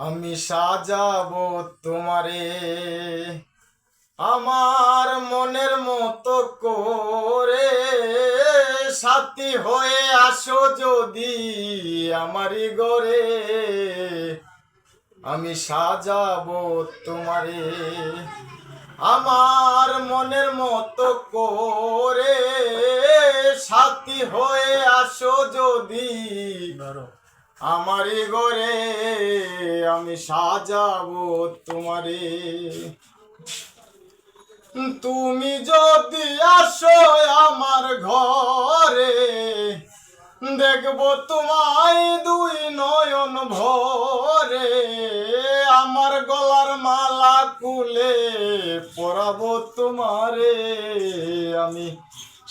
আমি সাজাবো তোমারে আমার মনের মতো করে, সাথী হয়ে আসো যদি আমারই ঘরে। আমি সাজাবো তোমারে আমার মনের মতো করে, সাথী হয়ে আসো যদি আমারই ঘরে। আমি সাজাবো তোমারে। তুমি যদি আসো আমার ঘরে, দেখবো তোমায় দুই নয়ন ভরে। আমার গলার মালা খুলে পরাবো তোমারে। আমি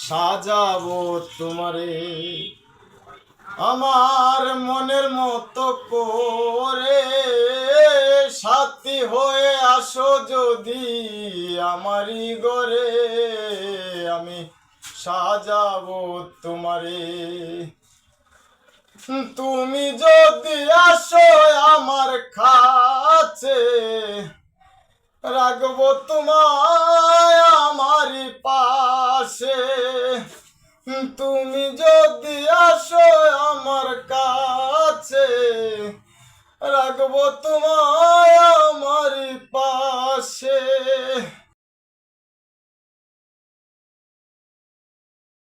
সাজাবো তোমারে আমার মনের মতো করে, সাথী হয়ে আসো যদি আমারই ঘরে। আমি সাজাবো তোমারে। তুমি যদি আসো আমার কাছে, রাখবো তোমায় আমারই পাশে। তুমি যদি আসো আমার কাছে, রাখবো তোমায় আমারই পাশে।